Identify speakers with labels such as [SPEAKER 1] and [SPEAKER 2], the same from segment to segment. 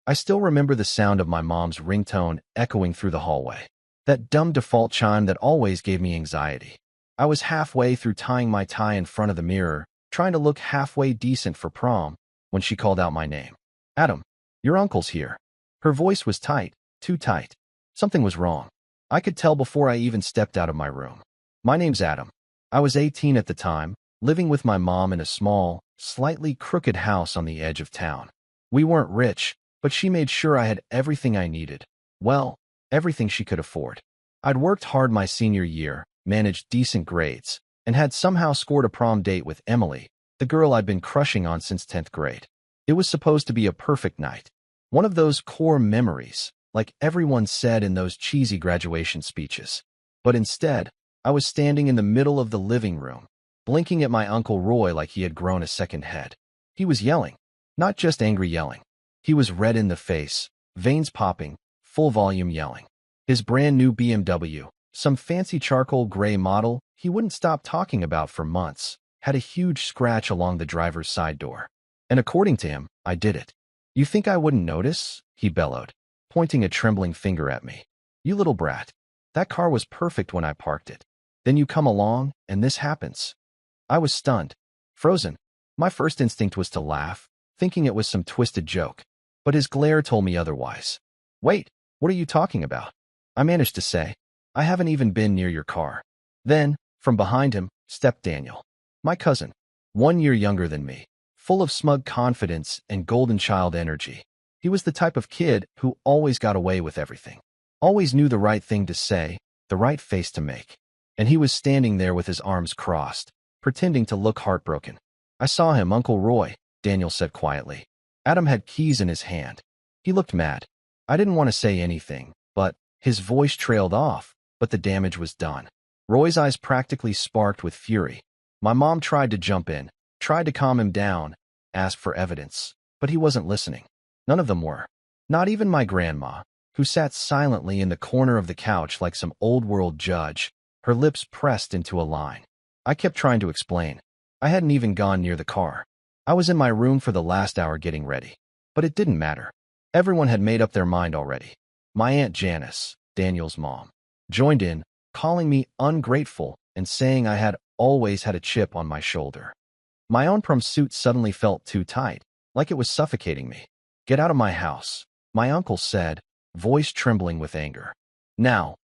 [SPEAKER 1] I still remember the sound of my mom's ringtone echoing through the hallway. That dumb default chime that always gave me anxiety. I was halfway through tying my tie in front of the mirror, trying to look halfway decent for prom, when she called out my name. Adam, your uncle's here. Her voice was tight, too tight. Something was wrong. I could tell before I even stepped out of my room. My name's Adam. I was 18 at the time, living with my mom in a small, slightly crooked house on the edge of town. We weren't rich, but she made sure I had everything I needed. Well, everything she could afford. I'd worked hard my senior year, managed decent grades, and had somehow scored a prom date with Emily, the girl I'd been crushing on since 10th grade. It was supposed to be a perfect night. One of those core memories, like everyone said in those cheesy graduation speeches. But instead, I was standing in the middle of the living room, blinking at my Uncle Roy like he had grown a second head. He was yelling. Not just angry yelling. He was red in the face, veins popping, full volume yelling. His brand new BMW, some fancy charcoal gray model he wouldn't stop talking about for months, had a huge scratch along the driver's side door. And according to him, I did it. You think I wouldn't notice? He bellowed, pointing a trembling finger at me. You little brat. That car was perfect when I parked it. Then you come along, and this happens. I was stunned, frozen. My first instinct was to laugh, thinking it was some twisted joke. But his glare told me otherwise. Wait, what are you talking about? I managed to say. I haven't even been near your car. Then, from behind him, stepped Daniel. My cousin, 1 year younger than me, full of smug confidence and golden child energy. He was the type of kid who always got away with everything. Always knew the right thing to say, the right face to make. And he was standing there with his arms crossed, pretending to look heartbroken. I saw him, Uncle Roy, Daniel said quietly. Adam had keys in his hand. He looked mad. I didn't want to say anything, but his voice trailed off, but the damage was done. Roy's eyes practically sparked with fury. My mom tried to jump in, tried to calm him down, asked for evidence, but he wasn't listening. None of them were. Not even my grandma, who sat silently in the corner of the couch like some old-world judge, her lips pressed into a line. I kept trying to explain. I hadn't even gone near the car. I was in my room for the last hour getting ready. But it didn't matter. Everyone had made up their mind already. My Aunt Janice, Daniel's mom, joined in, calling me ungrateful and saying I had always had a chip on my shoulder. My own prom suit suddenly felt too tight, like it was suffocating me. Get out of my house, my uncle said, voice trembling with anger. Now.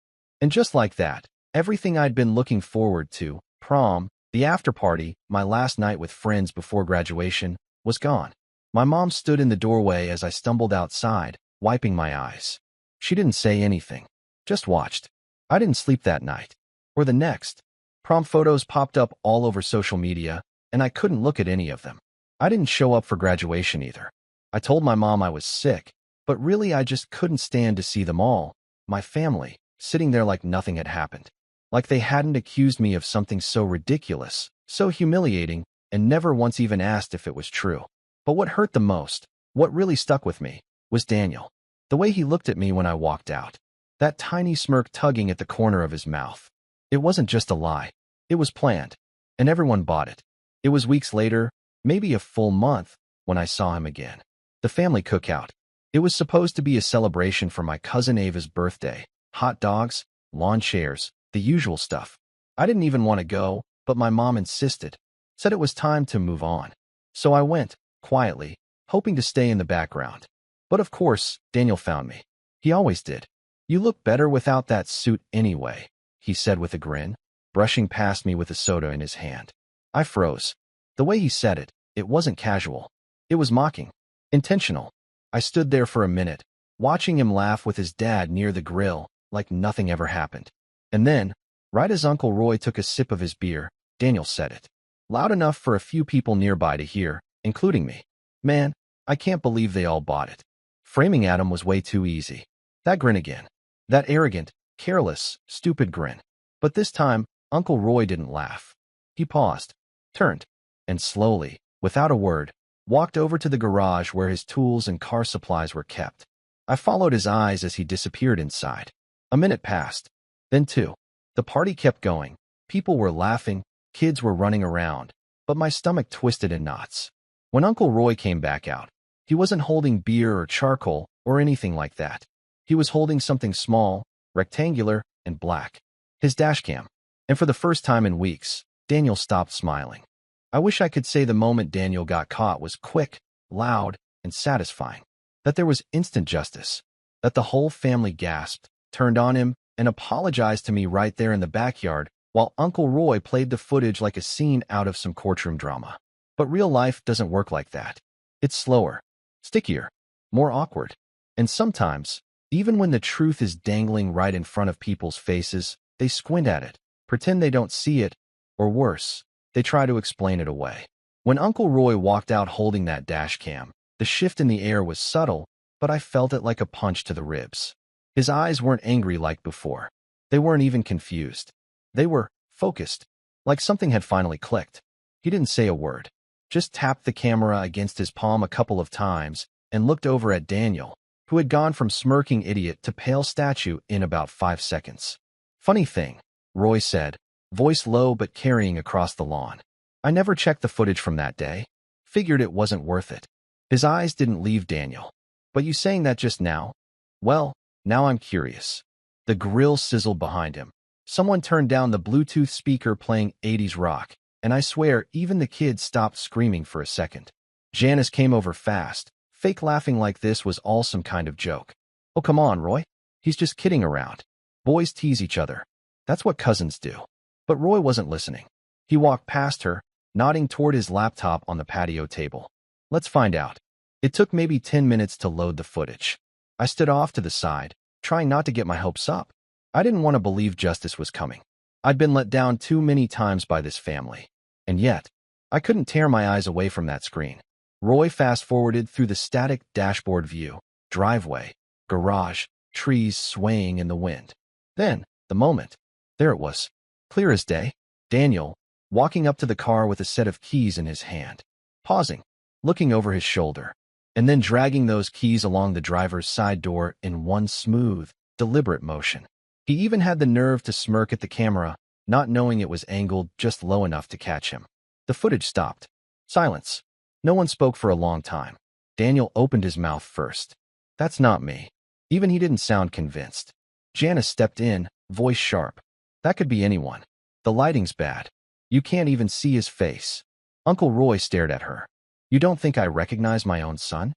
[SPEAKER 1] And just like that, everything I'd been looking forward to, prom, the after-party, my last night with friends before graduation, was gone. My mom stood in the doorway as I stumbled outside, wiping my eyes. She didn't say anything, just watched. I didn't sleep that night, or the next. Prom photos popped up all over social media, and I couldn't look at any of them. I didn't show up for graduation either. I told my mom I was sick, but really I just couldn't stand to see them all, my family, sitting there like nothing had happened. Like they hadn't accused me of something so ridiculous, so humiliating, and never once even asked if it was true. But what hurt the most, what really stuck with me, was Daniel. The way he looked at me when I walked out. That tiny smirk tugging at the corner of his mouth. It wasn't just a lie. It was planned. And everyone bought it. It was weeks later, maybe a full month, when I saw him again. The family cookout. It was supposed to be a celebration for my cousin Ava's birthday. Hot dogs, lawn chairs, the usual stuff. I didn't even want to go, but my mom insisted. Said it was time to move on. So I went, quietly, hoping to stay in the background. But of course, Daniel found me. He always did. You look better without that suit anyway, he said with a grin, brushing past me with a soda in his hand. I froze. The way he said it, it wasn't casual. It was mocking. Intentional. I stood there for a minute, watching him laugh with his dad near the grill, like nothing ever happened. And then, right as Uncle Roy took a sip of his beer, Daniel said it. Loud enough for a few people nearby to hear, including me. Man, I can't believe they all bought it. Framing Adam was way too easy. That grin again. That arrogant, careless, stupid grin. But this time, Uncle Roy didn't laugh. He paused, turned, and slowly, without a word, walked over to the garage where his tools and car supplies were kept. I followed his eyes as he disappeared inside. A minute passed. Then two. The party kept going. People were laughing, kids were running around, but my stomach twisted in knots. When Uncle Roy came back out, he wasn't holding beer or charcoal, or anything like that. He was holding something small, rectangular, and black. His dashcam. And for the first time in weeks, Daniel stopped smiling. I wish I could say the moment Daniel got caught was quick, loud, and satisfying. That there was instant justice. That the whole family gasped, turned on him, and apologized to me right there in the backyard, while Uncle Roy played the footage like a scene out of some courtroom drama. But real life doesn't work like that. It's slower, stickier, more awkward. And sometimes, even when the truth is dangling right in front of people's faces, they squint at it, pretend they don't see it, or worse, they try to explain it away. When Uncle Roy walked out holding that dash cam, the shift in the air was subtle, but I felt it like a punch to the ribs. His eyes weren't angry like before. They weren't even confused. They were focused, like something had finally clicked. He didn't say a word, just tapped the camera against his palm a couple of times and looked over at Daniel, who had gone from smirking idiot to pale statue in about 5 seconds. Funny thing, Roy said, voice low but carrying across the lawn. I never checked the footage from that day. Figured it wasn't worth it. His eyes didn't leave Daniel. But you saying that just now? Well, now I'm curious. The grill sizzled behind him. Someone turned down the Bluetooth speaker playing 80s rock, and I swear even the kids stopped screaming for a second. Janice came over fast, fake laughing like this was all some kind of joke. Oh, come on, Roy. He's just kidding around. Boys tease each other. That's what cousins do. But Roy wasn't listening. He walked past her, nodding toward his laptop on the patio table. Let's find out. It took maybe 10 minutes to load the footage. I stood off to the side, trying not to get my hopes up. I didn't want to believe justice was coming. I'd been let down too many times by this family. And yet, I couldn't tear my eyes away from that screen. Roy fast-forwarded through the static dashboard view, driveway, garage, trees swaying in the wind. Then, the moment. There it was. Clear as day. Daniel, walking up to the car with a set of keys in his hand. Pausing, looking over his shoulder, and then dragging those keys along the driver's side door in one smooth, deliberate motion. He even had the nerve to smirk at the camera, not knowing it was angled just low enough to catch him. The footage stopped. Silence. No one spoke for a long time. Daniel opened his mouth first. That's not me. Even he didn't sound convinced. Janice stepped in, voice sharp. That could be anyone. The lighting's bad. You can't even see his face. Uncle Roy stared at her. You don't think I recognize my own son?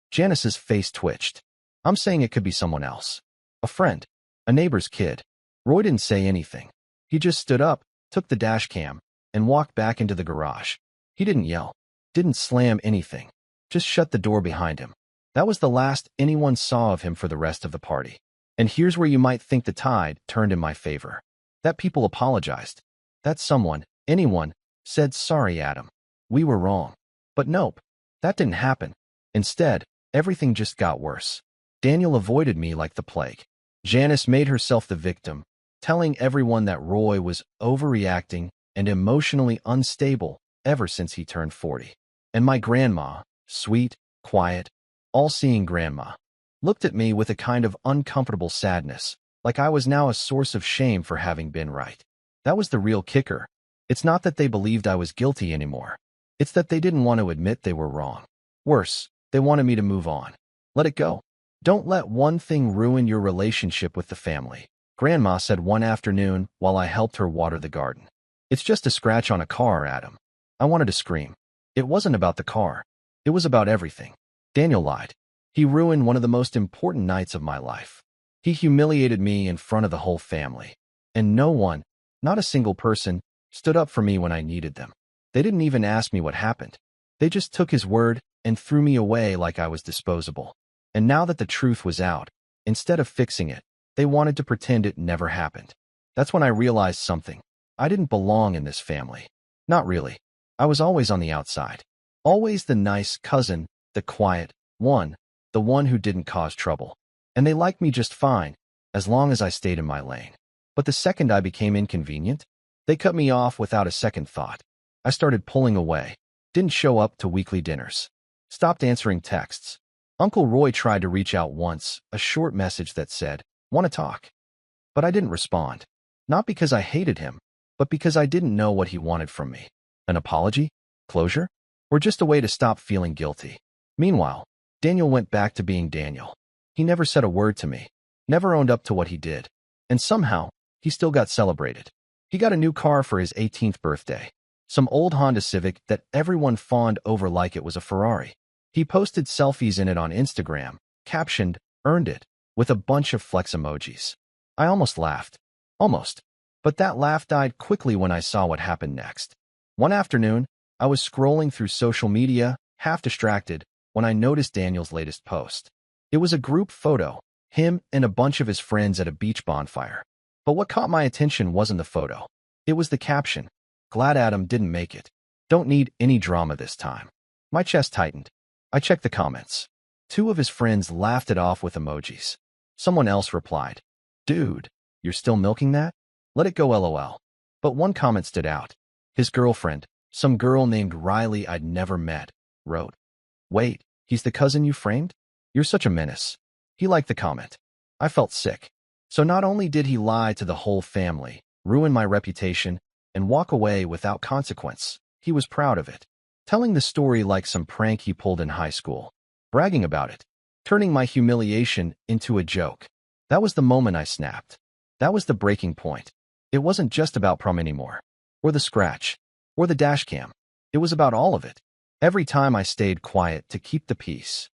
[SPEAKER 1] Janice's face twitched. I'm saying it could be someone else. A friend. A neighbor's kid. Roy didn't say anything. He just stood up, took the dash cam, and walked back into the garage. He didn't yell. Didn't slam anything. Just shut the door behind him. That was the last anyone saw of him for the rest of the party. And here's where you might think the tide turned in my favor. That people apologized. That someone, anyone, said, sorry, Adam. We were wrong. But nope, that didn't happen. Instead, everything just got worse. Daniel avoided me like the plague. Janice made herself the victim, telling everyone that Roy was overreacting and emotionally unstable ever since he turned 40. And my grandma, sweet, quiet, all-seeing grandma, looked at me with a kind of uncomfortable sadness, like I was now a source of shame for having been right. That was the real kicker. It's not that they believed I was guilty anymore. It's that they didn't want to admit they were wrong. Worse, they wanted me to move on. Let it go. Don't let one thing ruin your relationship with the family, Grandma said one afternoon while I helped her water the garden. It's just a scratch on a car, Adam. I wanted to scream. It wasn't about the car. It was about everything. Daniel lied. He ruined one of the most important nights of my life. He humiliated me in front of the whole family. And no one, not a single person, stood up for me when I needed them. They didn't even ask me what happened. They just took his word and threw me away like I was disposable. And now that the truth was out, instead of fixing it, they wanted to pretend it never happened. That's when I realized something. I didn't belong in this family. Not really. I was always on the outside. Always the nice cousin, the quiet one, the one who didn't cause trouble. And they liked me just fine, as long as I stayed in my lane. But the second I became inconvenient, they cut me off without a second thought. I started pulling away. Didn't show up to weekly dinners. Stopped answering texts. Uncle Roy tried to reach out once, a short message that said, "Want to talk?" But I didn't respond. Not because I hated him, but because I didn't know what he wanted from me. An apology? Closure? Or just a way to stop feeling guilty? Meanwhile, Daniel went back to being Daniel. He never said a word to me, never owned up to what he did. And somehow, he still got celebrated. He got a new car for his 18th birthday. Some old Honda Civic that everyone fawned over like it was a Ferrari. He posted selfies in it on Instagram, captioned, "Earned it," with a bunch of flex emojis. I almost laughed. Almost. But that laugh died quickly when I saw what happened next. One afternoon, I was scrolling through social media, half distracted, when I noticed Daniel's latest post. It was a group photo, him and a bunch of his friends at a beach bonfire. But what caught my attention wasn't the photo. It was the caption. "Glad Adam didn't make it. Don't need any drama this time." My chest tightened. I checked the comments. Two of his friends laughed it off with emojis. Someone else replied, "Dude, you're still milking that? Let it go LOL." But one comment stood out. His girlfriend, some girl named Riley I'd never met, wrote, "Wait, he's the cousin you framed? You're such a menace." He liked the comment. I felt sick. So not only did he lie to the whole family, ruin my reputation, and walk away without consequence, he was proud of it. Telling the story like some prank he pulled in high school. Bragging about it. Turning my humiliation into a joke. That was the moment I snapped. That was the breaking point. It wasn't just about prom anymore. Or the scratch. Or the dash cam. It was about all of it. Every time I stayed quiet to keep the peace.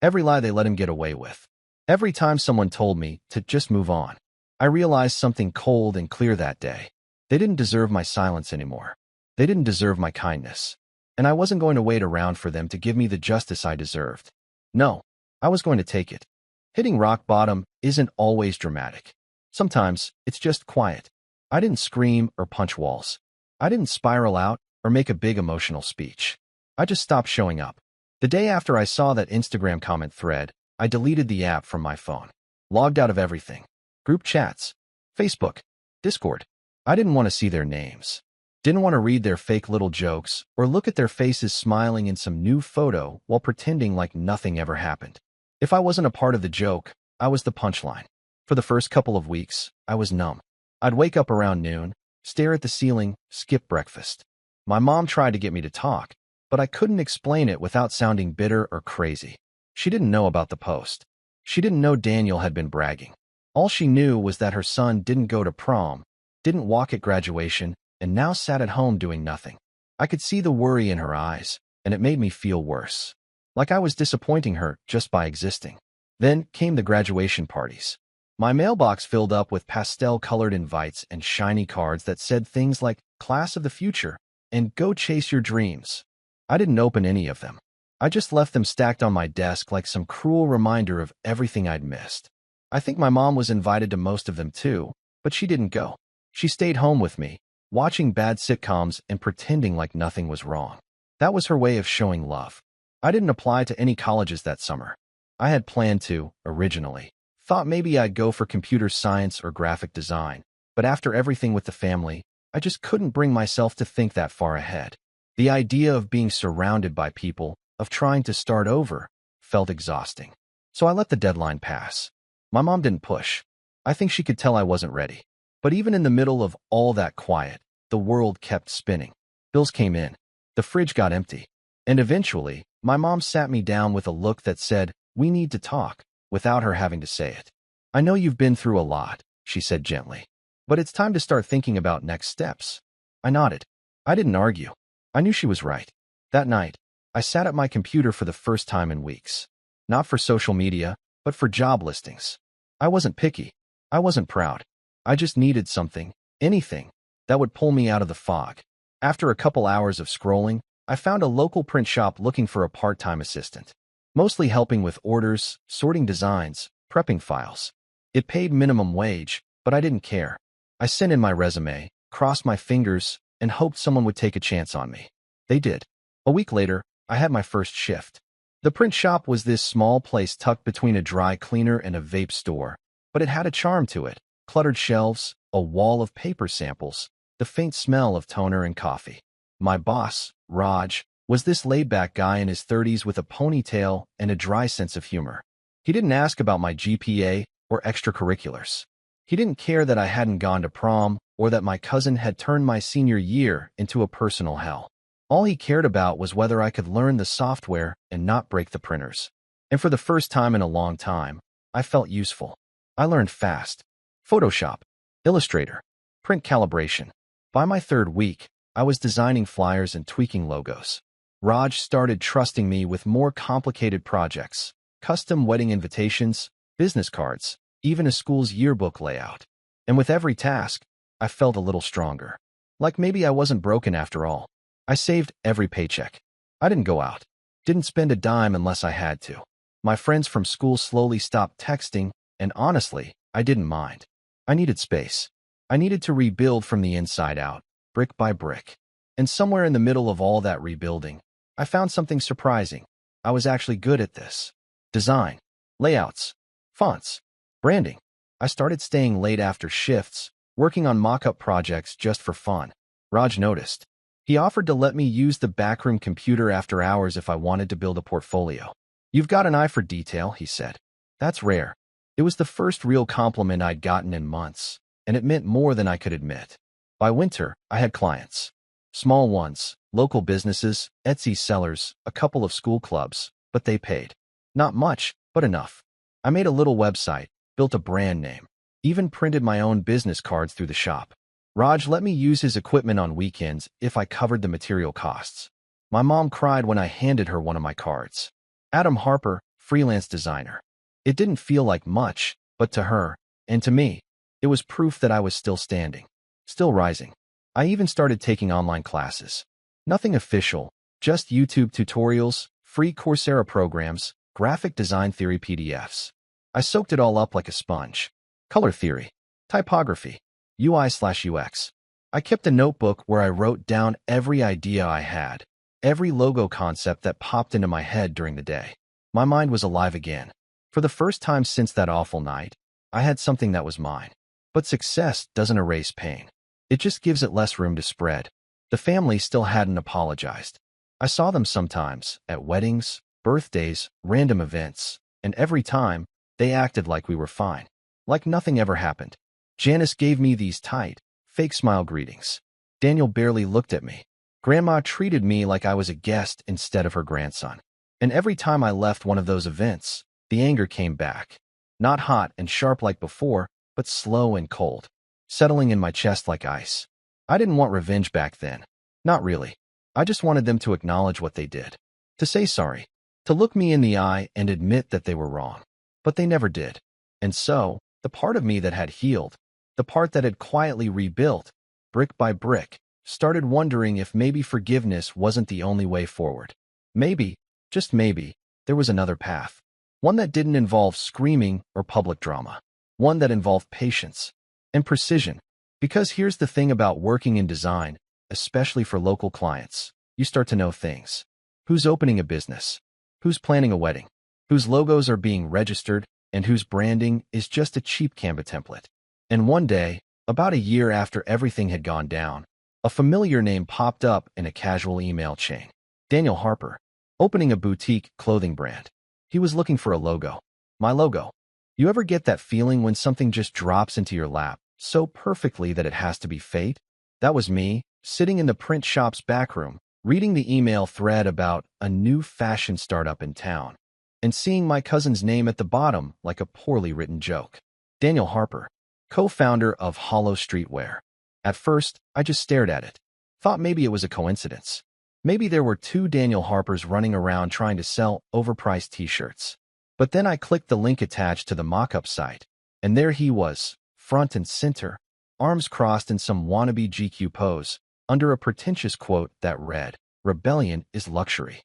[SPEAKER 1] Every lie they let him get away with. Every time someone told me to just move on. I realized something cold and clear that day. They didn't deserve my silence anymore. They didn't deserve my kindness. And I wasn't going to wait around for them to give me the justice I deserved. No, I was going to take it. Hitting rock bottom isn't always dramatic. Sometimes it's just quiet. I didn't scream or punch walls. I didn't spiral out or make a big emotional speech. I just stopped showing up. The day after I saw that Instagram comment thread, I deleted the app from my phone. Logged out of everything. Group chats. Facebook. Discord. I didn't want to see their names. Didn't want to read their fake little jokes or look at their faces smiling in some new photo while pretending like nothing ever happened. If I wasn't a part of the joke, I was the punchline. For the first couple of weeks, I was numb. I'd wake up around noon, stare at the ceiling, skip breakfast. My mom tried to get me to talk, but I couldn't explain it without sounding bitter or crazy. She didn't know about the post. She didn't know Daniel had been bragging. All she knew was that her son didn't go to prom, didn't walk at graduation, and now sat at home doing nothing. I could see the worry in her eyes, and it made me feel worse. Like I was disappointing her just by existing. Then came the graduation parties. My mailbox filled up with pastel-colored invites and shiny cards that said things like "Class of the Future" and "Go Chase Your Dreams." I didn't open any of them. I just left them stacked on my desk like some cruel reminder of everything I'd missed. I think my mom was invited to most of them too, but she didn't go. She stayed home with me, watching bad sitcoms and pretending like nothing was wrong. That was her way of showing love. I didn't apply to any colleges that summer. I had planned to, originally. Thought maybe I'd go for computer science or graphic design, but after everything with the family, I just couldn't bring myself to think that far ahead. The idea of being surrounded by people, of trying to start over, felt exhausting. So I let the deadline pass. My mom didn't push. I think she could tell I wasn't ready. But even in the middle of all that quiet, the world kept spinning. Bills came in. The fridge got empty. And eventually, my mom sat me down with a look that said, "We need to talk," without her having to say it. "I know you've been through a lot," she said gently. "But it's time to start thinking about next steps." I nodded. I didn't argue. I knew she was right. That night, I sat at my computer for the first time in weeks. Not for social media, but for job listings. I wasn't picky. I wasn't proud. I just needed something, anything, that would pull me out of the fog. After a couple hours of scrolling, I found a local print shop looking for a part-time assistant. Mostly helping with orders, sorting designs, prepping files. It paid minimum wage, but I didn't care. I sent in my resume, crossed my fingers, and hoped someone would take a chance on me. They did. A week later, I had my first shift. The print shop was this small place tucked between a dry cleaner and a vape store, but it had a charm to it. Cluttered shelves, a wall of paper samples, the faint smell of toner and coffee. My boss, Raj, was this laid-back guy in his 30s with a ponytail and a dry sense of humor. He didn't ask about my GPA or extracurriculars. He didn't care that I hadn't gone to prom or that my cousin had turned my senior year into a personal hell. All he cared about was whether I could learn the software and not break the printers. And for the first time in a long time, I felt useful. I learned fast. Photoshop, Illustrator, print calibration. By my third week, I was designing flyers and tweaking logos. Raj started trusting me with more complicated projects, custom wedding invitations, business cards, even a school's yearbook layout. And with every task, I felt a little stronger. Like maybe I wasn't broken after all. I saved every paycheck. I didn't go out. Didn't spend a dime unless I had to. My friends from school slowly stopped texting, and honestly, I didn't mind. I needed space. I needed to rebuild from the inside out, brick by brick. And somewhere in the middle of all that rebuilding, I found something surprising. I was actually good at this. Design, layouts, fonts, branding. I started staying late after shifts, working on mock-up projects just for fun. Raj noticed. He offered to let me use the backroom computer after hours if I wanted to build a portfolio. "You've got an eye for detail," he said. That's rare. It was the first real compliment I'd gotten in months, and it meant more than I could admit. By winter, I had clients. Small ones, local businesses, Etsy sellers, a couple of school clubs, but they paid. Not much, but enough. I made a little website, built a brand name, even printed my own business cards through the shop. Raj let me use his equipment on weekends if I covered the material costs. My mom cried when I handed her one of my cards. Adam Harper, freelance designer. It didn't feel like much, but to her, and to me, it was proof that I was still standing, still rising. I even started taking online classes. Nothing official, just YouTube tutorials, free Coursera programs, graphic design theory PDFs. I soaked it all up like a sponge. Color theory, typography, UI/UX. I kept a notebook where I wrote down every idea I had, every logo concept that popped into my head during the day. My mind was alive again. For the first time since that awful night, I had something that was mine. But success doesn't erase pain. It just gives it less room to spread. The family still hadn't apologized. I saw them sometimes, at weddings, birthdays, random events, and every time, they acted like we were fine. Like nothing ever happened. Janice gave me these tight, fake smile greetings. Daniel barely looked at me. Grandma treated me like I was a guest instead of her grandson. And every time I left one of those events, the anger came back. Not hot and sharp like before, but slow and cold, settling in my chest like ice. I didn't want revenge back then. Not really. I just wanted them to acknowledge what they did. To say sorry. To look me in the eye and admit that they were wrong. But they never did. And so, the part of me that had healed, the part that had quietly rebuilt, brick by brick, started wondering if maybe forgiveness wasn't the only way forward. Maybe, just maybe, there was another path. One that didn't involve screaming or public drama. One that involved patience and precision. Because here's the thing about working in design, especially for local clients. You start to know things. Who's opening a business? Who's planning a wedding? Whose logos are being registered? And whose branding is just a cheap Canva template. And one day, about a year after everything had gone down, a familiar name popped up in a casual email chain. Daniel Harper, opening a boutique clothing brand. He was looking for a logo. My logo. You ever get that feeling when something just drops into your lap so perfectly that it has to be fate? That was me, sitting in the print shop's backroom, reading the email thread about a new fashion startup in town, and seeing my cousin's name at the bottom like a poorly written joke. Daniel Harper, co-founder of Hollow Streetwear. At first, I just stared at it. Thought maybe it was a coincidence. Maybe there were two Daniel Harpers running around trying to sell overpriced t-shirts. But then I clicked the link attached to the mock-up site, and there he was, front and center, arms crossed in some wannabe GQ pose, under a pretentious quote that read, "Rebellion is luxury."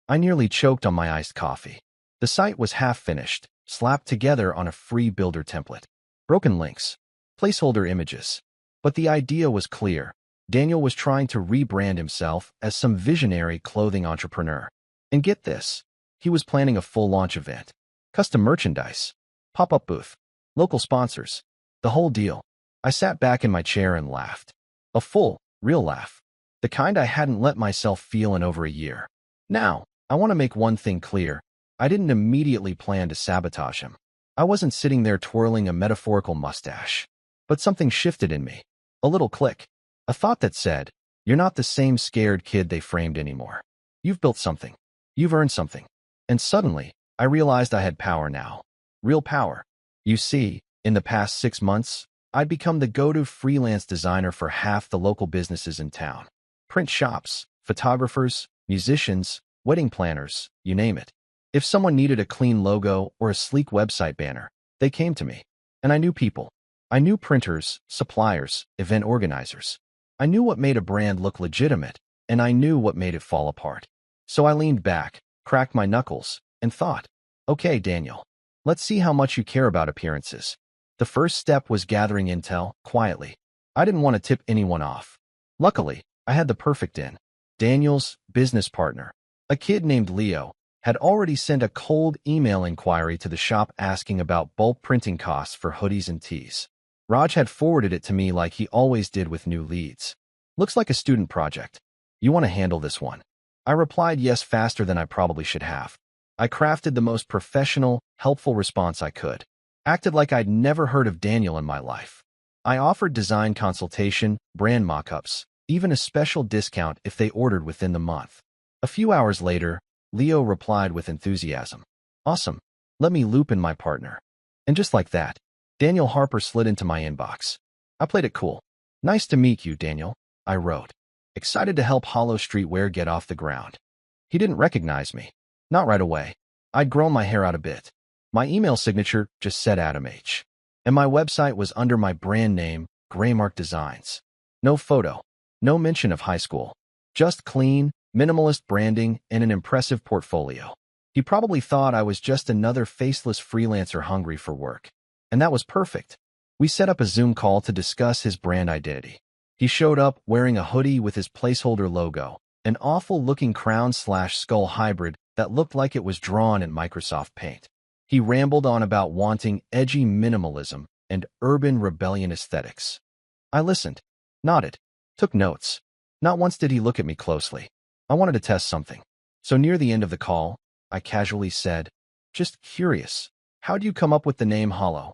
[SPEAKER 1] I nearly choked on my iced coffee. The site was half-finished, slapped together on a free builder template. Broken links, placeholder images. But the idea was clear. Daniel was trying to rebrand himself as some visionary clothing entrepreneur. And get this, he was planning a full launch event. Custom merchandise, pop-up booth, local sponsors, the whole deal. I sat back in my chair and laughed. A full, real laugh. The kind I hadn't let myself feel in over a year. Now, I want to make one thing clear. I didn't immediately plan to sabotage him. I wasn't sitting there twirling a metaphorical mustache. But something shifted in me. A little click. A thought that said, "You're not the same scared kid they framed anymore. You've built something. You've earned something." And suddenly, I realized I had power now. Real power. You see, in the past 6 months, I'd become the go-to freelance designer for half the local businesses in town. Print shops, photographers, musicians, wedding planners, you name it. If someone needed a clean logo or a sleek website banner, they came to me. And I knew people. I knew printers, suppliers, event organizers. I knew what made a brand look legitimate, and I knew what made it fall apart. So I leaned back, cracked my knuckles, and thought, okay, Daniel, let's see how much you care about appearances. The first step was gathering intel, quietly. I didn't want to tip anyone off. Luckily, I had the perfect in. Daniel's business partner, a kid named Leo, had already sent a cold email inquiry to the shop asking about bulk printing costs for hoodies and tees. Raj had forwarded it to me like he always did with new leads. Looks like a student project. You want to handle this one? I replied yes faster than I probably should have. I crafted the most professional, helpful response I could. Acted like I'd never heard of Daniel in my life. I offered design consultation, brand mock-ups, even a special discount if they ordered within the month. A few hours later, Leo replied with enthusiasm. Awesome. Let me loop in my partner. And just like that, Daniel Harper slid into my inbox. I played it cool. Nice to meet you, Daniel, I wrote. Excited to help Hollow Streetwear get off the ground. He didn't recognize me. Not right away. I'd grown my hair out a bit. My email signature just said Adam H. And my website was under my brand name, Graymark Designs. No photo. No mention of high school. Just clean, minimalist branding and an impressive portfolio. He probably thought I was just another faceless freelancer hungry for work. And that was perfect. We set up a Zoom call to discuss his brand identity. He showed up wearing a hoodie with his placeholder logo, an awful-looking crown/skull hybrid that looked like it was drawn in Microsoft Paint. He rambled on about wanting edgy minimalism and urban rebellion aesthetics. I listened, nodded, took notes. Not once did he look at me closely. I wanted to test something. So near the end of the call, I casually said, just curious, how'd you come up with the name Hollow?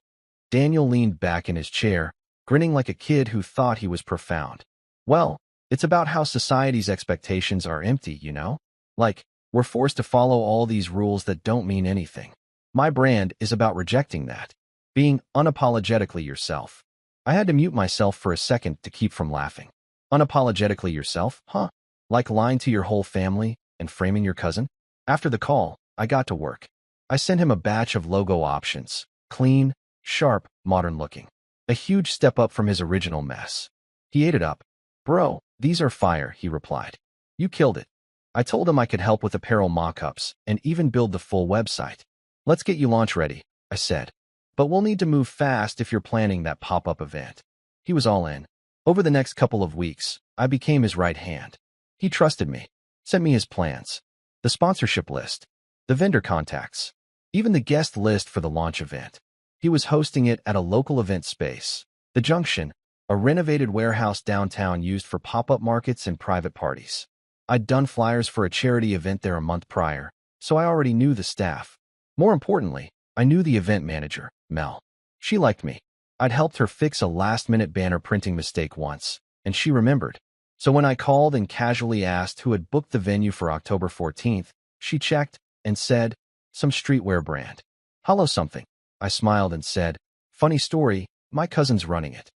[SPEAKER 1] Daniel leaned back in his chair, grinning like a kid who thought he was profound. Well, it's about how society's expectations are empty, you know? Like, we're forced to follow all these rules that don't mean anything. My brand is about rejecting that, being unapologetically yourself. I had to mute myself for a second to keep from laughing. Unapologetically yourself, huh? Like lying to your whole family and framing your cousin? After the call, I got to work. I sent him a batch of logo options, clean, sharp, modern-looking. A huge step up from his original mess. He ate it up. Bro, these are fire, he replied. You killed it. I told him I could help with apparel mock-ups and even build the full website. Let's get you launch ready, I said. But we'll need to move fast if you're planning that pop-up event. He was all in. Over the next couple of weeks, I became his right hand. He trusted me, sent me his plans, the sponsorship list, the vendor contacts, even the guest list for the launch event. He was hosting it at a local event space, The Junction, a renovated warehouse downtown used for pop-up markets and private parties. I'd done flyers for a charity event there a month prior, so I already knew the staff. More importantly, I knew the event manager, Mel. She liked me. I'd helped her fix a last-minute banner printing mistake once, and she remembered. So when I called and casually asked who had booked the venue for October 14th, she checked and said, some streetwear brand. Hollow something. I smiled and said, funny story, my cousin's running it.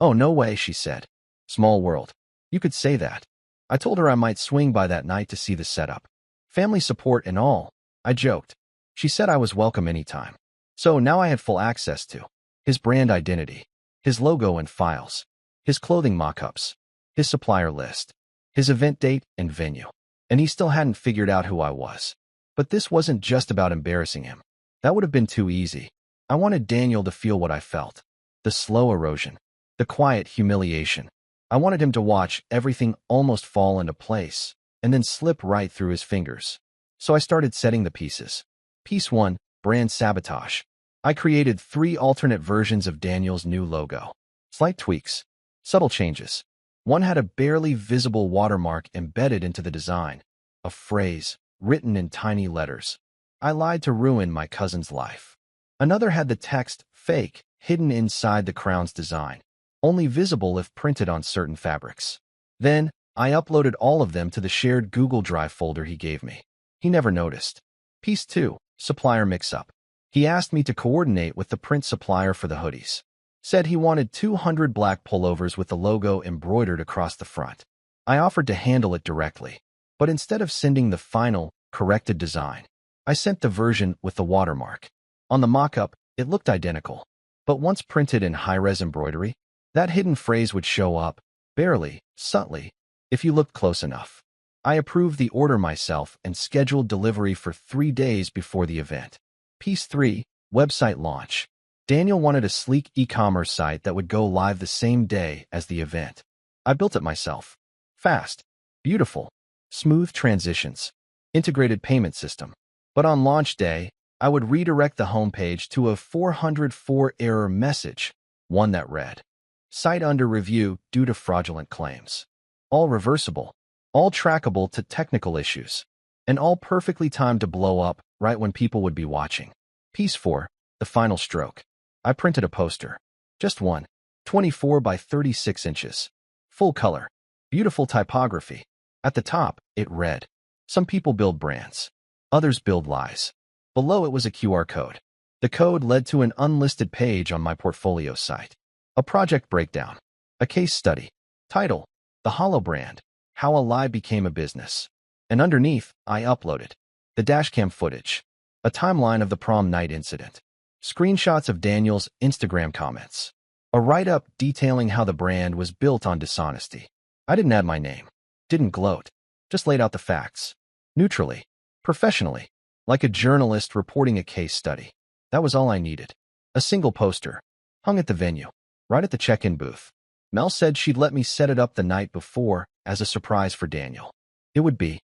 [SPEAKER 1] Oh, no way, she said. Small world. You could say that. I told her I might swing by that night to see the setup. Family support and all, I joked. She said I was welcome anytime. So now I had full access to his brand identity, his logo and files, his clothing mock-ups, his supplier list, his event date and venue. And he still hadn't figured out who I was. But this wasn't just about embarrassing him. That would have been too easy. I wanted Daniel to feel what I felt. The slow erosion. The quiet humiliation. I wanted him to watch everything almost fall into place and then slip right through his fingers. So I started setting the pieces. Piece 1, brand sabotage. I created 3 alternate versions of Daniel's new logo. Slight tweaks. Subtle changes. One had a barely visible watermark embedded into the design. A phrase, written in tiny letters. I lied to ruin my cousin's life. Another had the text, fake, hidden inside the crown's design, only visible if printed on certain fabrics. Then, I uploaded all of them to the shared Google Drive folder he gave me. He never noticed. Piece 2, supplier mix-up. He asked me to coordinate with the print supplier for the hoodies. Said he wanted 200 black pullovers with the logo embroidered across the front. I offered to handle it directly, but instead of sending the final, corrected design, I sent the version with the watermark. On the mock-up, it looked identical, but once printed in high-res embroidery, that hidden phrase would show up, barely, subtly, if you looked close enough. I approved the order myself and scheduled delivery for 3 days before the event. Piece 3, Website Launch. Daniel wanted a sleek e-commerce site that would go live the same day as the event. I built it myself. Fast, beautiful, smooth transitions, integrated payment system. But on launch day, I would redirect the homepage to a 404 error message, one that read, "Site under review due to fraudulent claims." All reversible, all trackable to technical issues, and all perfectly timed to blow up right when people would be watching. Piece 4, the final stroke. I printed a poster. Just one, 24 by 36 inches. Full color. Beautiful typography. At the top, it read, "Some people build brands. Others build lies." Below it was a QR code. The code led to an unlisted page on my portfolio site. A project breakdown. A case study. Title, "The Hollow Brand, How a Lie Became a Business." And underneath, I uploaded the dashcam footage, a timeline of the prom night incident, screenshots of Daniel's Instagram comments, a write-up detailing how the brand was built on dishonesty. I didn't add my name, didn't gloat, just laid out the facts, neutrally, professionally, like a journalist reporting a case study. That was all I needed. A single poster, hung at the venue, right at the check-in booth. Mel said she'd let me set it up the night before as a surprise for Daniel. It would be.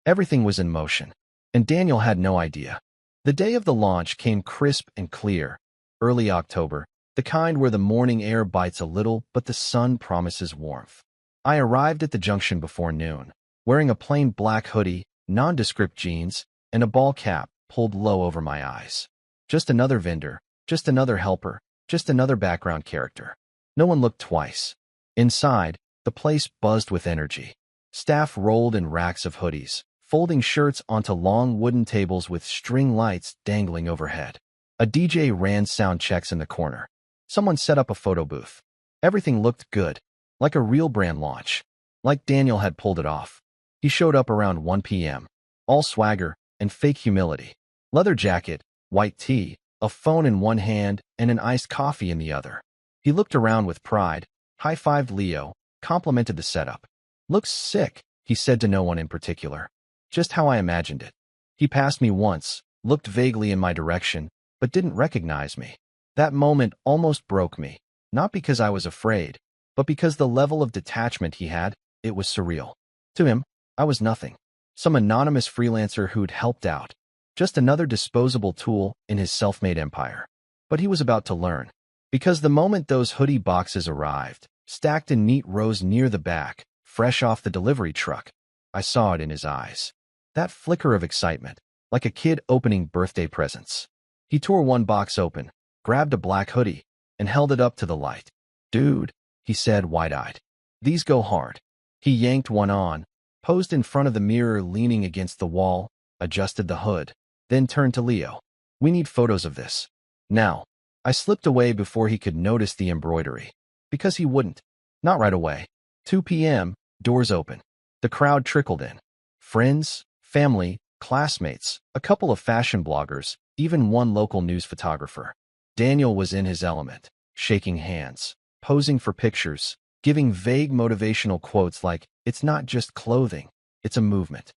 [SPEAKER 1] Everything was in motion, and Daniel had no idea. The day of the launch came crisp and clear, early October, the kind where the morning air bites a little but the sun promises warmth. I arrived at the junction before noon, wearing a plain black hoodie, nondescript jeans, and a ball cap pulled low over my eyes. Just another vendor, just another helper, just another background character. No one looked twice. Inside, the place buzzed with energy. Staff rolled in racks of hoodies, folding shirts onto long wooden tables with string lights dangling overhead. A DJ ran sound checks in the corner. Someone set up a photo booth. Everything looked good, like a real brand launch, like Daniel had pulled it off. He showed up around 1 p.m., all swagger and fake humility. Leather jacket, white tee, a phone in one hand and an iced coffee in the other. He looked around with pride, high-fived Leo, complimented the setup. "Looks sick," he said to no one in particular. Just how I imagined it. He passed me once, looked vaguely in my direction, but didn't recognize me. That moment almost broke me, not because I was afraid, but because the level of detachment he had, it was surreal. To him, I was nothing. Some anonymous freelancer who'd helped out. Just another disposable tool in his self-made empire. But he was about to learn. Because the moment those hoodie boxes arrived, stacked in neat rows near the back, fresh off the delivery truck, I saw it in his eyes. That flicker of excitement, like a kid opening birthday presents. He tore one box open, grabbed a black hoodie, and held it up to the light. "Dude," he said wide-eyed. "These go hard." He yanked one on, posed in front of the mirror leaning against the wall, adjusted the hood, then turned to Leo. "We need photos of this. Now." I slipped away before he could notice the embroidery. Because he wouldn't. Not right away. 2 p.m., doors open. The crowd trickled in. Friends, family, classmates, a couple of fashion bloggers, even one local news photographer. Daniel was in his element, shaking hands, posing for pictures, giving vague motivational quotes like, "It's not just clothing, it's a movement."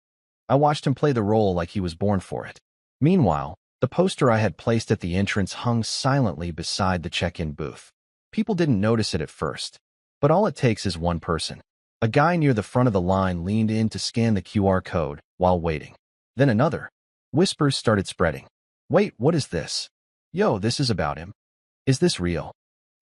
[SPEAKER 1] I watched him play the role like he was born for it. Meanwhile, the poster I had placed at the entrance hung silently beside the check-in booth. People didn't notice it at first, but all it takes is one person. A guy near the front of the line leaned in to scan the QR code while waiting. Then another. Whispers started spreading. "Wait, what is this? Yo, this is about him. Is this real?"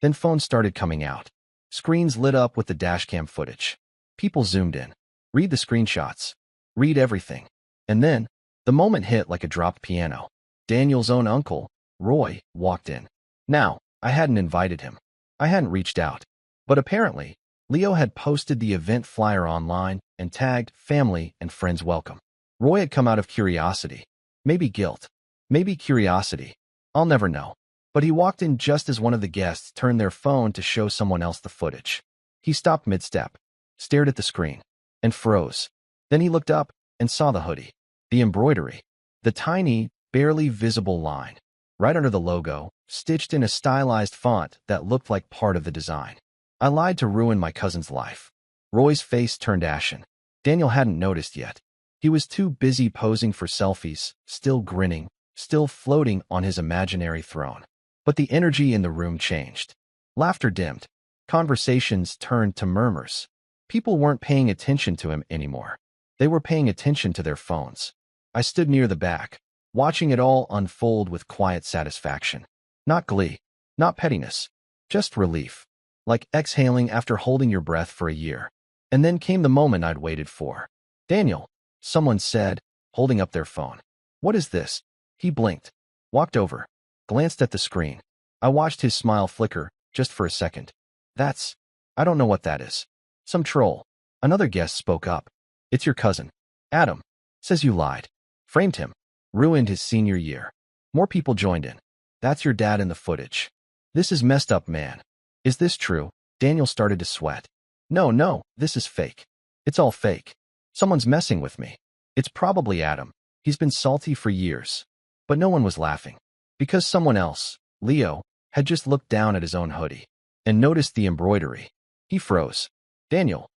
[SPEAKER 1] Then phones started coming out. Screens lit up with the dashcam footage. People zoomed in. Read the screenshots. Read everything. And then, the moment hit like a dropped piano. Daniel's own uncle, Roy, walked in. Now, I hadn't invited him. I hadn't reached out. But apparently, Leo had posted the event flyer online and tagged family and friends welcome. Roy had come out of curiosity, maybe guilt. Maybe curiosity. I'll never know. But he walked in just as one of the guests turned their phone to show someone else the footage. He stopped mid-step, stared at the screen, and froze. Then he looked up and saw the hoodie, the embroidery, the tiny, barely visible line, right under the logo, stitched in a stylized font that looked like part of the design. I lied to ruin my cousin's life. Roy's face turned ashen. Daniel hadn't noticed yet. He was too busy posing for selfies, still grinning, still floating on his imaginary throne. But the energy in the room changed. Laughter dimmed. Conversations turned to murmurs. People weren't paying attention to him anymore. They were paying attention to their phones. I stood near the back, watching it all unfold with quiet satisfaction. Not glee, not pettiness, just relief. Like exhaling after holding your breath for a year. And then came the moment I'd waited for. "Daniel," someone said, holding up their phone. "What is this?" He blinked, walked over, glanced at the screen. I watched his smile flicker, just for a second. I don't know what that is." "Some troll." Another guest spoke up. "It's your cousin. Adam. Says you lied. Framed him. Ruined his senior year." More people joined in. "That's your dad in the footage. This is messed up, man." "Is this true?" Daniel started to sweat. No, this is fake. It's all fake. Someone's messing with me. It's probably Adam. He's been salty for years." But no one was laughing. Because someone else, Leo, had just looked down at his own hoodie and noticed the embroidery. He froze. "Daniel.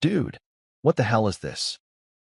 [SPEAKER 1] Dude. What the hell is this?"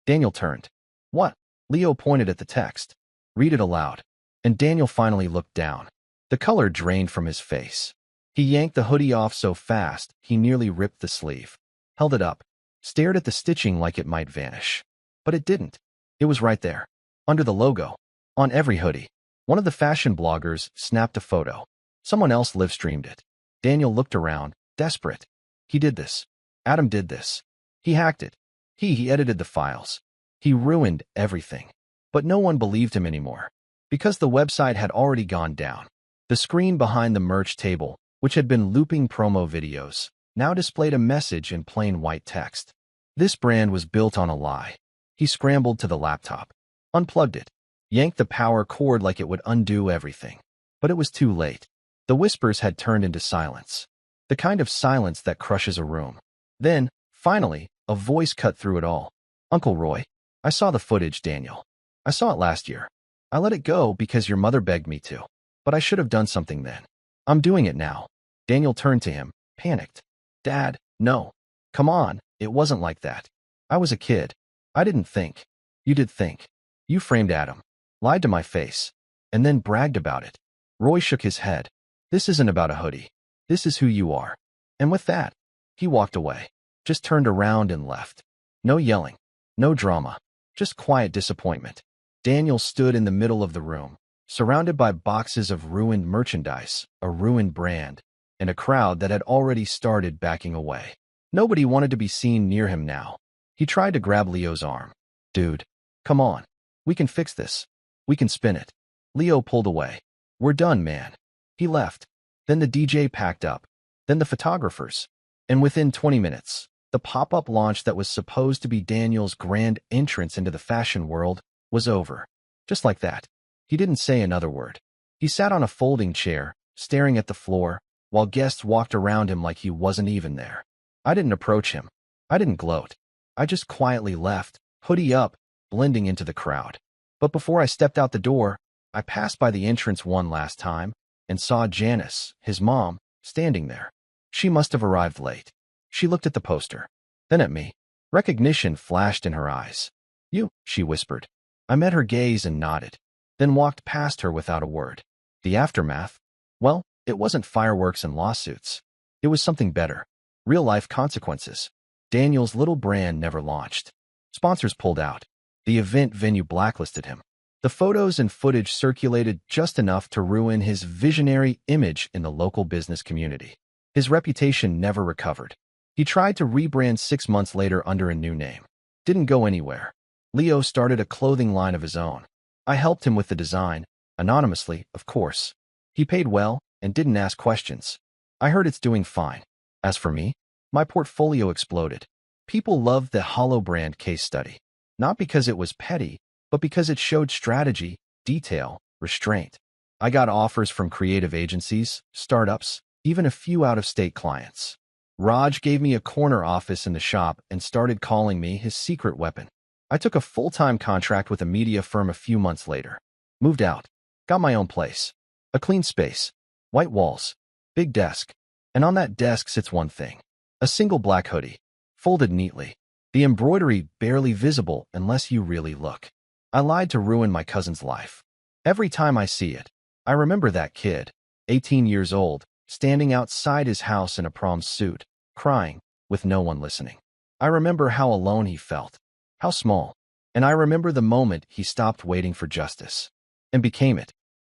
[SPEAKER 1] Daniel turned. "What?" Leo pointed at the text. "Read it aloud." And Daniel finally looked down. The color drained from his face. He yanked the hoodie off so fast, he nearly ripped the sleeve. Held it up, stared at the stitching like it might vanish. But it didn't. It was right there, under the logo, on every hoodie. One of the fashion bloggers snapped a photo. Someone else live-streamed it. Daniel looked around, desperate. He did this. Adam did this. He hacked it. He edited the files. He ruined everything. But no one believed him anymore. Because the website had already gone down. The screen behind the merch table, which had been looping promo videos, now displayed a message in plain white text. This brand was built on a lie. He scrambled to the laptop, unplugged it, yanked the power cord like it would undo everything. But it was too late. The whispers had turned into silence. The kind of silence that crushes a room. Then, finally, a voice cut through it all. "Uncle Roy, I saw the footage, Daniel. I saw it last year. I let it go because your mother begged me to. But I should have done something then. I'm doing it now." Daniel turned to him, panicked. "Dad, no. Come on, it wasn't like that. I was a kid. I didn't think." "You did think. You framed Adam. Lied to my face. And then bragged about it." Roy shook his head. "This isn't about a hoodie. This is who you are." And with that, he walked away. Just turned around and left. No yelling. No drama. Just quiet disappointment. Daniel stood in the middle of the room, surrounded by boxes of ruined merchandise, a ruined brand, and a crowd that had already started backing away. Nobody wanted to be seen near him now. He tried to grab Leo's arm. "Dude, come on. We can fix this. We can spin it." Leo pulled away. "We're done, man." He left. Then the DJ packed up. Then the photographers. And within 20 minutes, the pop-up launch that was supposed to be Daniel's grand entrance into the fashion world was over. Just like that. He didn't say another word. He sat on a folding chair, staring at the floor, while guests walked around him like he wasn't even there. I didn't approach him. I didn't gloat. I just quietly left, hoodie up, blending into the crowd. But before I stepped out the door, I passed by the entrance one last time and saw Janice, his mom, standing there. She must have arrived late. She looked at the poster, then at me. Recognition flashed in her eyes. "You," she whispered. I met her gaze and nodded, then walked past her without a word. The aftermath? Well, it wasn't fireworks and lawsuits. It was something better. Real-life consequences. Daniel's little brand never launched. Sponsors pulled out. The event venue blacklisted him. The photos and footage circulated just enough to ruin his visionary image in the local business community. His reputation never recovered. He tried to rebrand 6 months later under a new name. Didn't go anywhere. Leo started a clothing line of his own. I helped him with the design, anonymously, of course. He paid well and didn't ask questions. I heard it's doing fine. As for me, my portfolio exploded. People loved the Hollow brand case study. Not because it was petty, but because it showed strategy, detail, restraint. I got offers from creative agencies, startups, even a few out-of-state clients. Raj gave me a corner office in the shop and started calling me his secret weapon. I took a full-time contract with a media firm a few months later. Moved out. Got my own place. A clean space. White walls. Big desk. And on that desk sits one thing. A single black hoodie. Folded neatly. The embroidery barely visible unless you really look. I lied to ruin my cousin's life. Every time I see it, I remember that kid, 18 years old, standing outside his house in a prom suit, crying, with no one listening. I remember how alone he felt, how small, and I remember the moment he stopped waiting for justice and became it.